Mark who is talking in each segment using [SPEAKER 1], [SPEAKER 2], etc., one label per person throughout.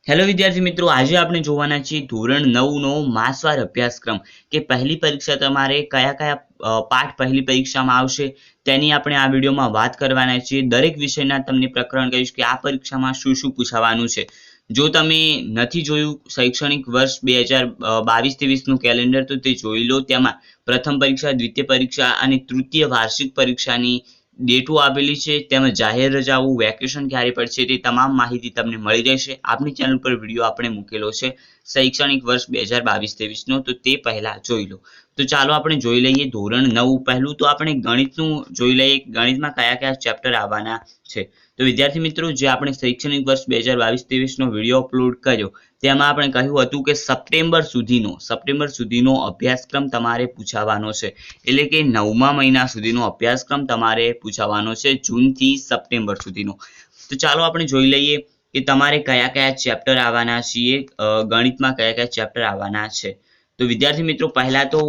[SPEAKER 1] Hello વિદ્યાર્થી મિત્રો, આજે આપણે જોવાના છીએ ધોરણ 9 નો માસવાર અભ્યાસક્રમ કે પહેલી પરીક્ષા તમારે કયા કયા પાઠ પહેલી પરીક્ષામાં આવશે તેની આપણે આ વિડીયોમાં વાત કરવાના છીએ. દરેક વિષયના તમને પ્રકરણ કહીશ કે આ પરીક્ષામાં શું શું પૂછાવાનું છે. જો તમે નથી જોયું શૈક્ષણિક વર્ષ 2022-23 નું કેલેન્ડર તો તે જોઈ લો. તેમાં પ્રથમ પરીક્ષા, દ્વિતીય પરીક્ષા અને તૃતીય વાર્ષિક પરીક્ષાની ડેટો આપેલી છે, તેમજ જાહેર રજાઓ, વેકેશન ક્યારે પડશે તે તમામ માહિતી તમને મળી રહેશે. આપણી ચેનલ પર વિડીયો આપણે મૂકેલો છે શૈક્ષણિક વર્ષ 2022-23 નો, તો તે પહેલા જોઈ લો. તો ચાલો આપણે જોઈ લઈએ ધોરણ 9. પહેલું તો આપણે ગણિતનું જોઈ લઈએ. ગણિતમાં કયા કયા ચેપ્ટર આવવાના છે. તો વિદ્યાર્થી મિત્રો, જે આપણે શૈક્ષણિક વર્ષ 2022-23 નો વિડીયો અપલોડ કર્યો તેમાં આપણે કહ્યું હતું કે સપ્ટેમ્બર સુધીનો અભ્યાસક્રમ તમારે પૂછાવાનો છે. એટલે કે 9મા મહિના સુધીનો અભ્યાસક્રમ તમારે પૂછાવાનો છે, જૂનથી સપ્ટેમ્બર સુધીનો. તો ચાલો આપણે જોઈ લઈએ કે તમારે કયા કયા ચેપ્ટર આવવાના છીએ, ગણિતમાં કયા કયા ચેપ્ટર આવવાના છે. તો વિદ્યાર્થી મિત્રો, પહેલા તો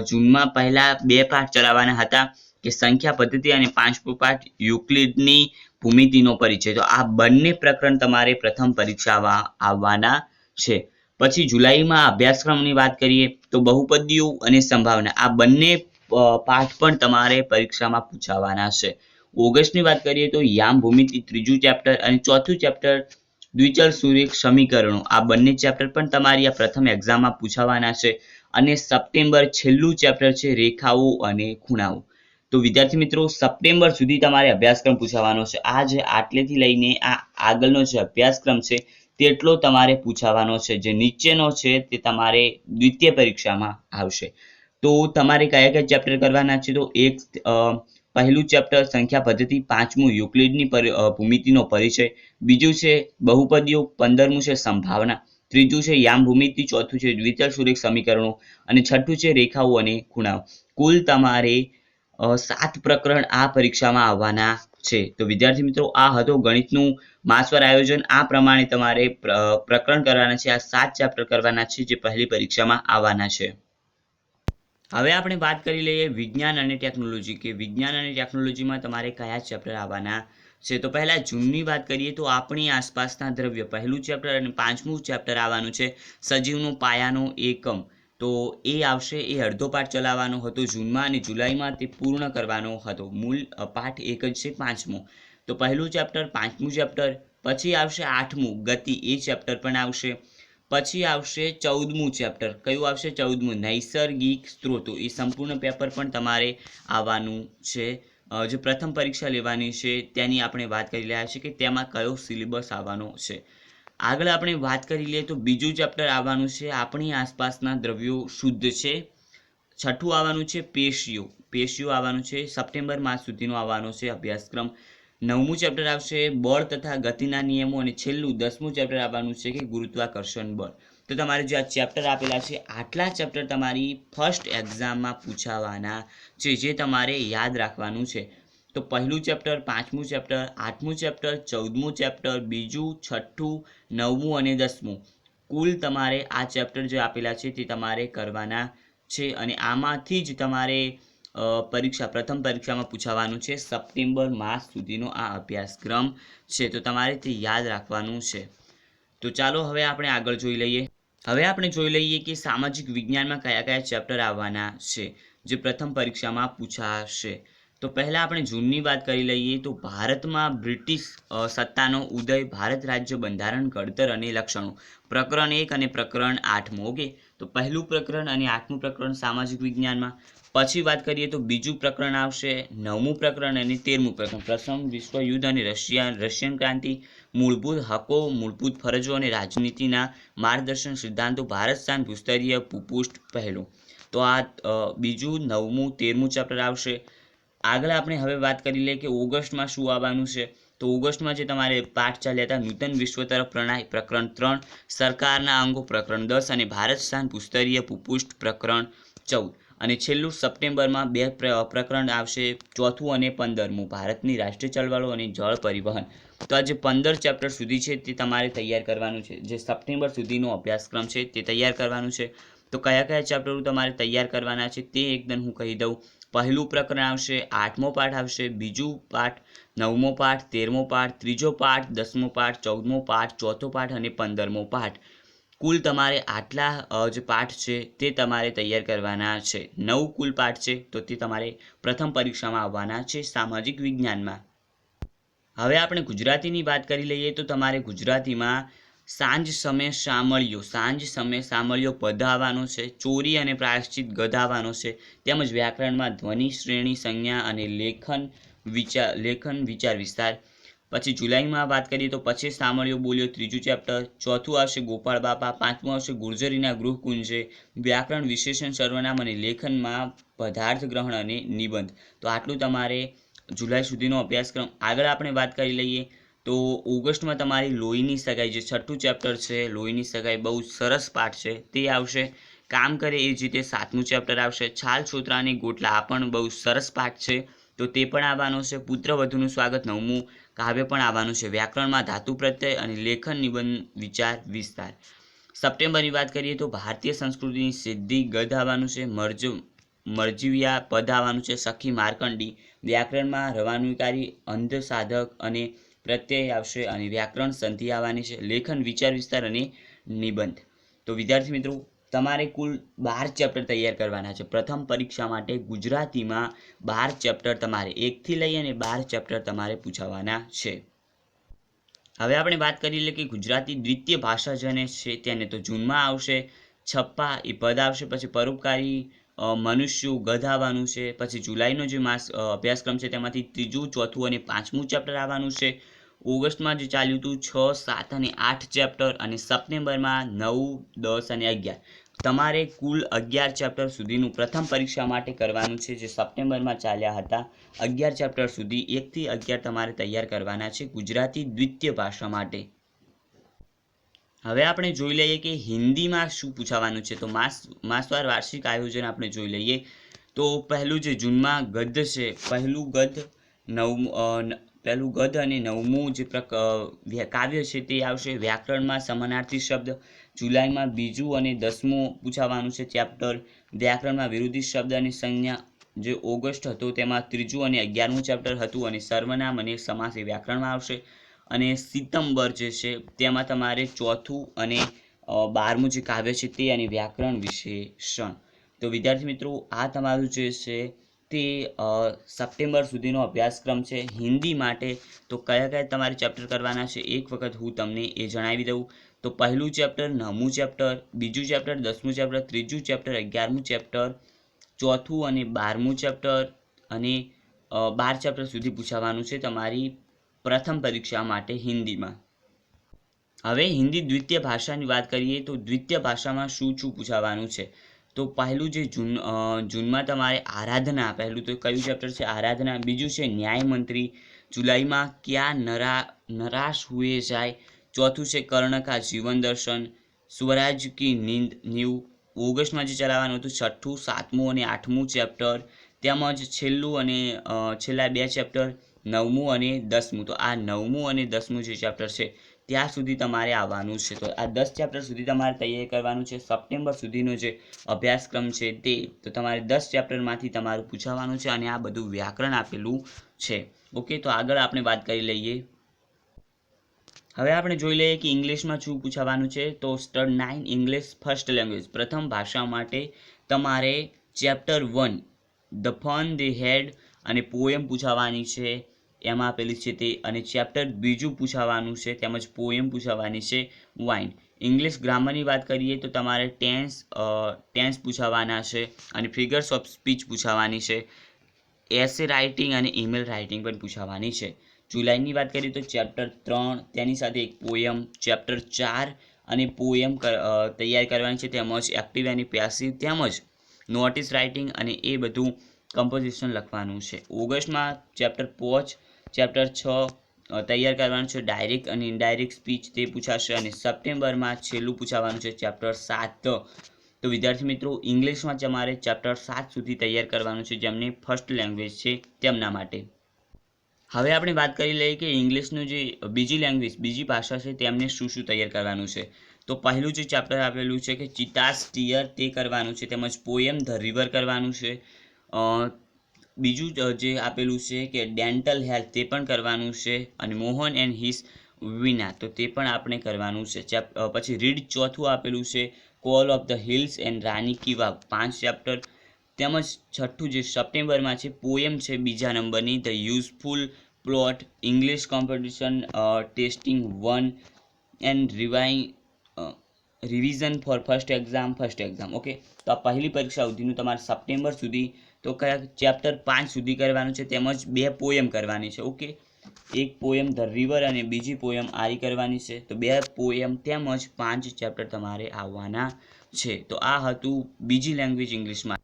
[SPEAKER 1] જૂનમાં પહેલા 2 પાઠ ચલાવવાના હતા કે સંખ્યા પદ્ધતિ અને 5મો પાઠ યુક્લિડની ભૂમિતિનો પરિચય. તો આ બંને પ્રકરણ તમારે પ્રથમ પરીક્ષા આવવાના છે. પછી જુલાઈમાં અભ્યાસક્રમની વાત કરીએ તો બહુપદીઓ અને સંભાવના, આ બંને પાઠ પણ તમારે પરીક્ષામાં પૂછાવાના છે. ઓગસ્ટની વાત કરીએ તો યામ ભૂમિતિ ત્રીજું ચેપ્ટર અને ચોથું ચેપ્ટર દ્વિચલ સુરેખ સમીકરણો, આ બંને ચેપ્ટર પણ તમારી આ પ્રથમ એક્ઝામમાં પૂછાવાના છે. અને સપ્ટેમ્બર છેલ્લું ચેપ્ટર છે રેખાઓ અને ખૂણાઓ. તો વિદ્યાર્થી મિત્રો, સપ્ટેમ્બર સુધી તમારે અભ્યાસક્રમ પૂછાવાનો છે. આ જે આટલેથી લઈને આ આગળનો જે અભ્યાસક્રમ છે તેટલો તમારે પૂછાવાનો છે. જે નીચેનો છે તે તમારે દ્વિતીય પરીક્ષામાં આવશે. તો તમારે કયા કયા ચેપ્ટર કરવાના છે? તો પહેલું ચેપ્ટર સંખ્યા પદ્ધતિ, 5મું યુક્લિડની ભૂમિતિનો પરિચય, બીજું છે બહુપદીઓ, 15મું છે સંભાવના, ત્રીજું છે યામ ભૂમિતિ, ચોથું છે દ્વિચલ સુરેખ સમીકરણો અને છઠ્ઠું છે રેખાઓ અને ખૂણાઓ. કુલ તમારે 7 પ્રકરણ આ પરીક્ષામાં આવવાના છે. તો વિદ્યાર્થી મિત્રો, આ હતો ગણિતનું માસવાર આયોજન. આ પ્રમાણે તમારે પ્રકરણ કરવાના છે. આ 7 ચેપ્ટર કરવાના છે જે પહેલી પરીક્ષામાં આવવાના છે. હવે આપણે વાત કરી લઈએ વિજ્ઞાન અને ટેકનોલોજી, કે વિજ્ઞાન અને ટેકનોલોજીમાં તમારે કયા ચેપ્ટર આવવાના છે. તો પહેલા જૂનની વાત કરીએ તો આપણી આસપાસના દ્રવ્ય પહેલું ચેપ્ટર અને 5મું ચેપ્ટર આવવાનું છે સજીવનો પાયાનો એકમ. તો એ આવશે. એ અડધો પાઠ ચલાવવાનો હતો જૂનમાં અને જુલાઈમાં તે પૂર્ણ કરવાનો હતો. મૂળ પાઠ એક જ છે, 5મો. તો પહેલું ચેપ્ટર, 5મું ચેપ્ટર, પછી આવશે 8મું ગતિ, એ ચેપ્ટર પણ આવશે. પછી આવશે 14મું ચેપ્ટર. કયું આવશે? 14મું નૈસર્ગિક સ્ત્રોતો. એ સંપૂર્ણ પેપર પણ તમારે આવવાનું છે. જે પ્રથમ પરીક્ષા લેવાની છે તેની આપણે વાત કરી રહ્યા છીએ કે તેમાં કયો સિલેબસ આવવાનો છે. આગળ આપણે વાત કરી લઈએ તો બીજું ચેપ્ટર આવવાનું છે આપણી આસપાસના દ્રવ્યો શુદ્ધ છે. છઠ્ઠું આવવાનું છે પેશીઓ આવવાનું છે. સપ્ટેમ્બર માસ સુધીનો આવવાનો છે અભ્યાસક્રમ. 9મું ચેપ્ટર આવશે બળ તથા ગતિના નિયમો અને છેલ્લું 10મું ચેપ્ટર આવવાનું છે કે ગુરુત્વાકર્ષણ બળ. તો તમારે જે આ ચેપ્ટર આપેલા છે આટલા ચેપ્ટર તમારી ફર્સ્ટ એક્ઝામમાં પૂછાવાના છે, જે તમારે યાદ રાખવાનું છે. તો પહેલું ચેપ્ટર, 5મું ચેપ્ટર, 8મું ચેપ્ટર, 14મું ચેપ્ટર, બીજું, છઠ્ઠું, 9મું અને 10મું. કુલ તમારે આ ચેપ્ટર જે આપેલા છે તે તમારે કરવાના છે. અને આમાંથી જ તમારે પ્રથમ પરીક્ષામાં પૂછાવાનું છે. સપ્ટેમ્બર માસ સુધીનો આ અભ્યાસક્રમ છે, તો તમારે તે યાદ રાખવાનું છે. તો ચાલો હવે આપણે આગળ જોઈ લઈએ. હવે આપણે જોઈ લઈએ કે સામાજિક વિજ્ઞાનમાં કયા કયા ચેપ્ટર આવવાના છે જે પ્રથમ પરીક્ષામાં પૂછાશે. તો પહેલા આપણે જૂનની વાત કરી લઈએ તો ભારતમાં બ્રિટિશ સત્તાનો ઉદય, ભારત રાજ્ય બંધારણ, ઘડતર અને લક્ષણો, પ્રકરણ 1 અને પ્રકરણ 8મું. ઓકે, તો પહેલું પ્રકરણ અને 8મું પ્રકરણ સામાજિક વિજ્ઞાનમાં. પછી વાત કરીએ તો બીજું પ્રકરણ આવશે 9મું પ્રકરણ અને 13મું પ્રકરણ, પ્રથમ વિશ્વયુદ્ધ અને રશિયન ક્રાંતિ, મૂળભૂત હકો, મૂળભૂત ફરજો અને રાજનીતિના માર્ગદર્શન સિદ્ધાંતો, ભારત સ્થાન ભૂસ્તરીય ભૂપૃષ્ઠ પહેલું. તો આ બીજું, 9મું, 13મું ચેપ્ટર આવશે. આગળ આપણે હવે વાત કરી લઈએ કે ઓગસ્ટમાં શું આવવાનું છે. તો ઓગસ્ટમાં જે તમારે પાઠ ચાલ્યા હતા નૂતન વિશ્વ તરફ પ્રણાલી પ્રકરણ 3, સરકારના અંગો પ્રકરણ 10 અને ભારત સ્થાન ભૂસ્તરીય ભૂપૃષ્ઠ પ્રકરણ 14. અને છેલ્લું સપ્ટેમ્બરમાં 2 પ્રકરણ આવશે, ચોથું અને 15મું, ભારતની રાષ્ટ્રીય ચળવળો અને જળ પરિવહન. તો આ જે 15 ચેપ્ટર સુધી છે તે તમારે તૈયાર કરવાનું છે. જે સપ્ટેમ્બર સુધીનો અભ્યાસક્રમ છે તે તૈયાર કરવાનું છે. તો કયા કયા ચેપ્ટરો તમારે તૈયાર કરવાના છે તે એકદમ હું કહી દઉં. પહેલું પ્રકરણ આવશે, 8મો પાઠ આવશે, બીજું પાઠ 9મો પાઠ, 13મો પાઠ, 3જો પાઠ, 10મો પાઠ, 14મો પાઠ, 4થો પાઠ અને 15મો પાઠ. કુલ તમારે આટલા જે પાઠ છે તે તમારે તૈયાર કરવાના છે. 9 કુલ પાઠ છે, તો તે તમારે પ્રથમ પરીક્ષામાં આવવાના છે સામાજિક વિજ્ઞાનમાં. હવે આપણે ગુજરાતીની વાત કરી લઈએ તો તમારે ગુજરાતીમાં સાંજ સમય સામળ્યો પદ આવવાનો છે, ચોરી અને પ્રાયશ્ચિત ગદ આવવાનો છે, તેમજ વ્યાકરણમાં ધ્વનિ, શ્રેણી, સંજ્ઞા અને લેખન વિચાર વિસ્તાર. પછી જુલાઈમાં વાત કરીએ તો પછી સામળ્યો બોલ્યો 3જું ચેપ્ટર, 4થું આવશે ગોપાળ બાપા, 5મું આવશે ગુર્જરીના ગૃહકુંજે, વ્યાકરણ, વિશેષણ, સર્વનામ અને લેખનમાં પદાર્થ ગ્રહણ અને નિબંધ. તો આટલું તમારે જુલાઈ સુધીનો અભ્યાસક્રમ. આગળ આપણે વાત કરી લઈએ તો ઓગસ્ટમાં તમારી લોહીની સગાઈ, જે 6થું ચેપ્ટર છે લોહીની સગાઈ, બહુ સરસ પાઠ છે, તે આવશે. કામ કરે એ જ રીતે 7મું ચેપ્ટર આવશે. છાલ, છોતરા અને ગોટલા, આ પણ બહુ સરસ પાઠ છે, તો તે પણ આવવાનો છે. પુત્રવધુનું સ્વાગત 9મું કાવ્ય પણ આવવાનું છે. વ્યાકરણમાં ધાતુ પ્રત્યય અને લેખન, નિબંધ, વિચાર વિસ્તાર. સપ્ટેમ્બરની વાત કરીએ તો ભારતીય સંસ્કૃતિની સિદ્ધિ ગદ આવવાનું છે. મરજીવિયા પદ આવવાનું છે. સખી માર્કંડી. વ્યાકરણમાં રવાનુકારી, અંધ સાધક અને પ્રત્યય આવશે અને વ્યાકરણ સંધિ આવવાની છે. લેખન, વિચાર વિસ્તાર અને નિબંધ. તો વિદ્યાર્થી મિત્રો, તમારે કુલ 12 ચેપ્ટર તૈયાર કરવાના છે પ્રથમ પરીક્ષા માટે. ગુજરાતીમાં 12 ચેપ્ટર તમારે 1થી લઈ અને 12 ચેપ્ટર તમારે પૂછાવાના છે. હવે આપણે વાત કરી લઈએ કે ગુજરાતી દ્વિતીય ભાષા જેને છે તેને તો જૂનમાં આવશે. છપ્પા એ પદ આવશે. પછી પરોપકારી મનુષ્યો ગધ આવવાનું છે. પછી જુલાઈનો જે અભ્યાસક્રમ છે તેમાંથી 3જું, 4થું અને 5મું ચેપ્ટર આવવાનું છે. ઓગસ્ટમાં જે ચાલ્યું હતું 6, 7 અને 8 ચેપ્ટર, અને સપ્ટેમ્બરમાં 9, 10 અને 11. તમારે કુલ 11 ચેપ્ટર સુધીનું પ્રથમ પરીક્ષા માટે કરવાનું છે, જે સપ્ટેમ્બરમાં ચાલ્યા હતા. 11 ચેપ્ટર સુધી 1થી 11 તમારે તૈયાર કરવાના છે ગુજરાતી દ્વિતીય ભાષા માટે. હવે આપણે જોઈ લઈએ કે હિન્દીમાં શું પૂછાવાનું છે. તો માસવાર વાર્ષિક આયોજન આપણે જોઈ લઈએ તો પહેલું જે જૂનમાં ગદ છે, પહેલું ગદ અને 9મું જે કાવ્ય છે તે આવશે. વ્યાકરણમાં સમાનાર્થી શબ્દ. જુલાઈમાં 2જું અને 10મું પૂછાવાનું છે ચેપ્ટર. વ્યાકરણમાં વિરોધી શબ્દ અને સંજ્ઞા. જે ઓગસ્ટ હતો તેમાં 3જું અને 11મું ચેપ્ટર હતું, અને સર્વનામ અને સમાસ એ વ્યાકરણમાં આવશે. અને સિતંબર જે છે તેમાં તમારે 4થું અને 12મું જે કાવ્ય છે તે અને વ્યાકરણ વિશેષણ. તો વિદ્યાર્થી મિત્રો, આ તમારું જે છે તે સપ્ટેમ્બર સુધીનો અભ્યાસક્રમ છે હિન્દી માટે. તો કયા કયા તમારે ચેપ્ટર કરવાના છે એક વખત હું તમને એ જણાવી દઉં. તો પહેલું ચેપ્ટર 9મું ચેપ્ટર, બીજું ચેપ્ટર 10મું ચેપ્ટર, ત્રીજું ચેપ્ટર 11મું ચેપ્ટર, ચોથું અને 12મું ચેપ્ટર, અને 12 ચેપ્ટર સુધી પૂછાવાનું છે તમારી પ્રથમ પરીક્ષા માટે હિન્દીમાં. હવે હિન્દી દ્વિતીય ભાષાની વાત કરીએ તો દ્વિતીય ભાષામાં શું પૂછાવાનું છે. તો પહેલું જે જૂનમાં તમારે આરાધના, પહેલું તો કયું ચેપ્ટર છે આરાધના. બીજું છે ન્યાયમંત્રી. જુલાઈમાં ક્યાં નરાશ હુએ જાય. ચોથું છે કર્ણ કા જીવન દર્શન, સ્વરાજ કી નીંવ. ઓગસ્ટમાં જે ચલાવવાનું હતું 6ઠું, 7મું અને 8મું ચેપ્ટર, તેમજ છેલ્લું અને છેલ્લા 2 ચેપ્ટર 9મું અને 10મું. તો આ 9મું અને 10મું જે ચેપ્ટર છે ત્યાં સુધી તમારે આવવાનું છે. તો આ 10 ચેપ્ટર સુધી તમારે તૈયારી કરવાનું છે. સપ્ટેમ્બર સુધીનો જે અભ્યાસક્રમ છે તે તો તમારે 10 ચેપ્ટરમાંથી તમારું પૂછાવાનું છે, અને આ બધું વ્યાકરણ આપેલું છે. ઓકે, તો આગળ આપણે વાત કરી લઈએ. હવે આપણે જોઈ લઈએ કે ઇંગ્લિશમાં શું પૂછાવાનું છે. તો સ્ટડ 9 ઇંગ્લિશ ફર્સ્ટ લેંગ્વેજ, પ્રથમ ભાષા માટે તમારે ચેપ્ટર 1 ધ ફન ધી હેડ અને પોએમ પૂછાવાની છે, એમાં આપેલી છે તે. અને ચેપ્ટર બીજું પૂછાવાનું છે, તેમજ પોએમ પૂછાવાની છે વાઇન. ઇંગ્લિશ ગ્રામરની વાત કરીએ તો તમારે ટેન્સ પૂછાવાના છે, અને ફિગર્સ ઓફ સ્પીચ પૂછાવાની છે. એસે રાઇટિંગ અને ઈમેલ રાઇટિંગ પણ પૂછાવાની છે. જુલાઈની વાત કરીએ તો ચેપ્ટર 3, તેની સાથે એક પોએમ. ચેપ્ટર 4 અને પોએમ તૈયાર કરવાની છે, તેમજ એક્ટિવ અને પેસિવ, તેમજ નોટિસ રાઇટિંગ અને એ બધું કમ્પોઝિશન લખવાનું છે. ઓગસ્ટમાં ચેપ્ટર 5, ચેપ્ટર 6 તૈયાર કરવાનું છે. ડાયરેક્ટ અને ઇનડાયરેક્ટ સ્પીચ તે પૂછાશે. અને સપ્ટેમ્બરમાં છેલ્લું પૂછાવાનું છે ચેપ્ટર 7. તો વિદ્યાર્થી મિત્રો, ઇંગ્લિશમાં તમારે ચેપ્ટર 7 સુધી તૈયાર કરવાનું છે, જેમની ફર્સ્ટ લેંગ્વેજ છે તેમના માટે. હવે આપણે વાત કરી લઈએ કે ઇંગ્લિશનું જે બીજી ભાષા છે તેમને શું તૈયાર કરવાનું છે. તો પહેલું જે ચેપ્ટર આપેલું છે કે ચિતાસ ટીયર તે કરવાનું છે, તેમજ પોએમ ધ રિવર કરવાનું છે. બીજું જે આપેલું છે કે ડેન્ટલ હેલ્થ તે પણ કરવાનું છે, અને મોહન એન્ડ હિસ વિના તો તે પણ આપણે કરવાનું છે. પછી રીડ ચોથું આપેલું છે call of the hills and Rani ki Vav 5 chapter. તેમજ છઠ્ઠું જે સપ્ટેમ્બરમાં છે પોએમ છે બીજા નંબરની the useful plot English competition testing 1 and revision for first exam. Okay, તો આ પહેલી પરીક્ષા સુધીનું તમારે સપ્ટેમ્બર સુધી તો કયા ચેપ્ટર 5 સુધી કરવાનું છે, તેમજ 2 પોએમ કરવાની છે. ઓકે, એક પોએમ ધ રિવર અને બીજી પોએમ આરી કરવાની છે. તો 2 પોએમ તેમજ 5 ચેપ્ટર તમારે આવવાના છે. તો આ હતું બીજી લેંગ્વેજ ઇંગ્લિશમાં.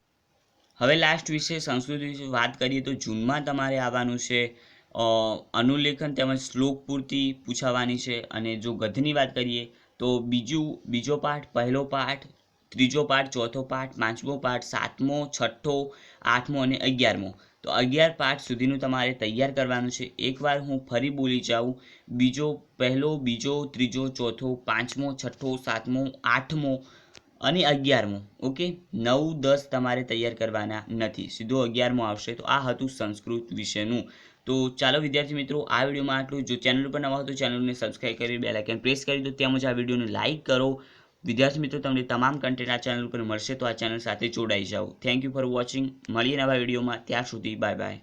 [SPEAKER 1] હવે લાસ્ટ વિશે સંસ્કૃત વિશે વાત કરીએ તો જૂનમાં તમારે આવવાનું છે અનુલેખન તેમજ શ્લોક પૂર્તિ પૂછાવાની છે. અને જો ગદ્યની વાત કરીએ તો બીજો પાઠ, પહેલો પાઠ, ત્રીજો પાઠ, ચોથો પાઠ, પાંચમો પાઠ, સાતમો, છઠ્ઠો, આઠમો અને 11મો. તો 11 પાઠ સુધીનું તમારે તૈયાર કરવાનું છે. એકવાર હું ફરી બોલી જાઉં, પહેલો, બીજો, ત્રીજો, ચોથો, પાંચમો, છઠ્ઠો, સાતમો, આઠમો અને 11મો. ઓકે, 9, 10 તમારે તૈયાર કરવાના નથી, સીધો 11મો આવશે. તો આ હતું સંસ્કૃત વિશેનું. તો ચાલો વિદ્યાર્થી મિત્રો, આ વિડીયોમાં આટલું. જો ચેનલ પર નવા હો તો ચેનલને સબસ્ક્રાઈબ કરી બેલ આઇકન પ્રેસ કરી દો, તેમજ આ વિડીયોને લાઇક કરો. વિદ્યાર્થી મિત્રો, તમને તમામ કન્ટેન્ટ આ ચેનલ પર મળશે, તો આ ચેનલ સાથે જોડાઈ જાઓ. Thank you for watching. મળીએ નવા વિડીયોમાં, ત્યાં સુધી બાય બાય.